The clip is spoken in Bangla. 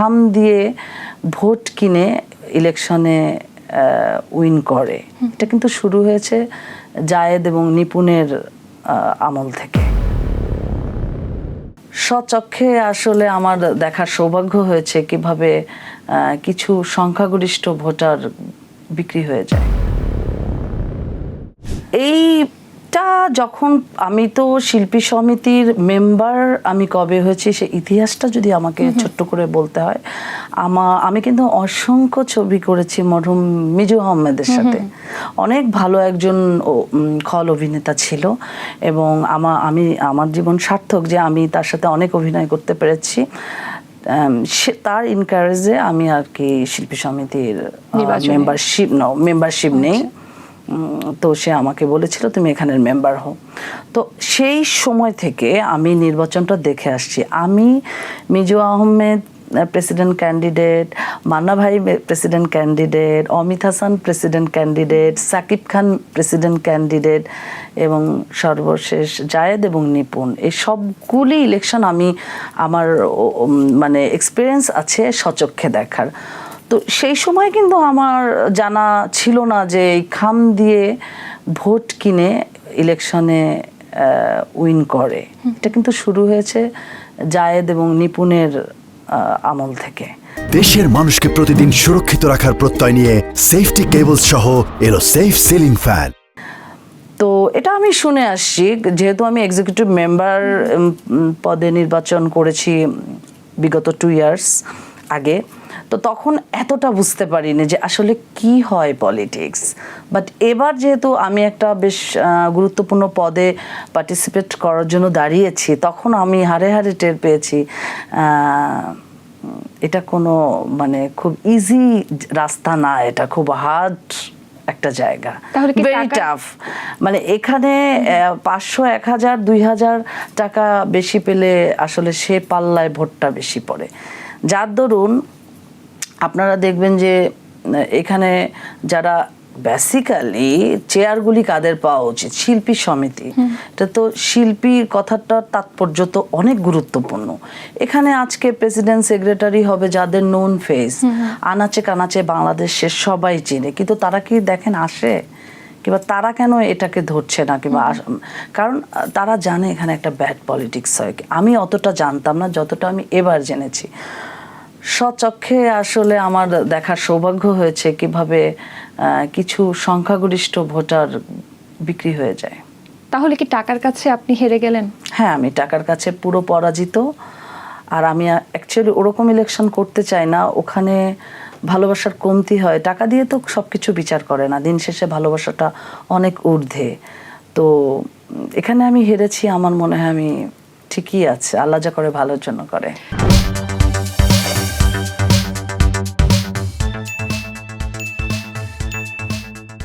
খাম দিয়ে ভোট কিনে ইলেকশনে উইন করে। এটা কিন্তু শুরু হয়েছে জায়েদ এবং নিপুণের আমল থেকে। স্বচক্ষে আসলে আমার দেখার সৌভাগ্য হয়েছে কিভাবে কিছু সংখ্যাগরিষ্ঠ ভোটার বিক্রি হয়ে যায়। এইটা যখন আমি তো শিল্পী সমিতির মেম্বার আমি কবে হয়েছি সে ইতিহাসটা যদি আমাকে ছোট্ট করে বলতে হয়, আমি কিন্তু অসংখ্য ছবি করেছি মরহুম মিজু আহমেদের সাথে। অনেক ভালো একজন খল অভিনেতা ছিল এবং আমার জীবন সার্থক যে আমি তার সাথে অনেক অভিনয় করতে পেরেছি। তার ইনকারেজে আমি আর কি শিল্পী সমিতির মেম্বারশিপ নেই। তো সে আমাকে বলেছিল তুমি এখানের মেম্বার হও। তো সেই সময় থেকে আমি নির্বাচনটা দেখে আসছি। আমি মিজু আহমেদ প্রেসিডেন্ট ক্যান্ডিডেট, মান্না ভাই president candidate, Amit Hasan president candidate, Shakib Khan president candidate এবং সর্বশেষ জায়েদ এবং নিপুণ, এই সবগুলি ইলেকশন আমার মানে এক্সপিরিয়েন্স আছে স্বচক্ষে দেখার। তো সেই সময় কিন্তু আমার জানা ছিল না যে এই খাম দিয়ে ভোট কিনে ইলেকশনে উইন করে। এটা কিন্তু শুরু হয়েছে জায়েদ এবং নিপুণের আমল থেকে। দেশের মানুষকে প্রতিদিন সুরক্ষিত রাখার প্রত্যয় নিয়ে সেফটি কেবলস সহ এলো সেফ সিলিং ফ্যান। তো এটা আমি শুনে আসছি, যেহেতু আমি এক্সিকিউটিভ মেম্বার পদে নির্বাচন করেছি বিগত 2 ইয়ার্স আগে, তো তখন এতটা বুঝতে পারিনি যে আসলে কি হয় পলিটিক্স। বাট এবার যেহেতু আমি একটা বেশ গুরুত্বপূর্ণ পদে পার্টিসিপেট করার জন্য দাঁড়িয়েছি, তখন আমি হাড়ে হাড়ে টের পেয়েছি এটা কোনো মানে খুব ইজি রাস্তা না, এটা খুব হার্ড একটা জায়গা, ভেরি টাফ। মানে এখানে 500, 1000, 2000 টাকা বেশি পেলে আসলে সে পাল্লায় ভোটটা বেশি পড়ে। যার দরুন আপনারা দেখবেন যে এখানে যারা বেসিক্যালি চেয়ারগুলি কাদের পাওয়া উচিত, শিল্পী সমিতি। এটা তো শিল্পীর কথাটার তাৎপর্য তো অনেক গুরুত্বপূর্ণ। এখানে আজকে প্রেসিডেন্ট সেক্রেটারি হবে যাদের নোন ফেস, আনাচে কানাচে বাংলাদেশের সবাই চেনে, কিন্তু তারা কি দেখেন আসে কিংবা তারা কেন এটাকে ধরছে না, কিংবা কারণ তারা জানে এখানে একটা ব্যাড পলিটিক্স হয়। আমি অতটা জানতাম না যতটা আমি এবার জেনেছি। স্বচক্ষে আসলে আমার দেখার সৌভাগ্য হয়েছে কিভাবে কিছু সংখ্যাগরিষ্ঠ ভোটার বিক্রি হয়ে যায়। তাহলে কি টাকার কাছে আপনি হেরে গেলেন? হ্যাঁ, আমি টাকার কাছে পুরো পরাজিত। আর আমি অ্যাকচুয়ালি ওরকম ইলেকশন করতে চাই না, ওখানে ভালোবাসার কমতি হয়। টাকা দিয়ে তো সবকিছু বিচার করে না, দিন শেষে ভালোবাসাটা অনেক ঊর্ধ্বে। তো এখানে আমি হেরেছি, আমার মনে হয় আমি ঠিকই আছে, আল্লাহ যা করে ভালোর জন্য করে।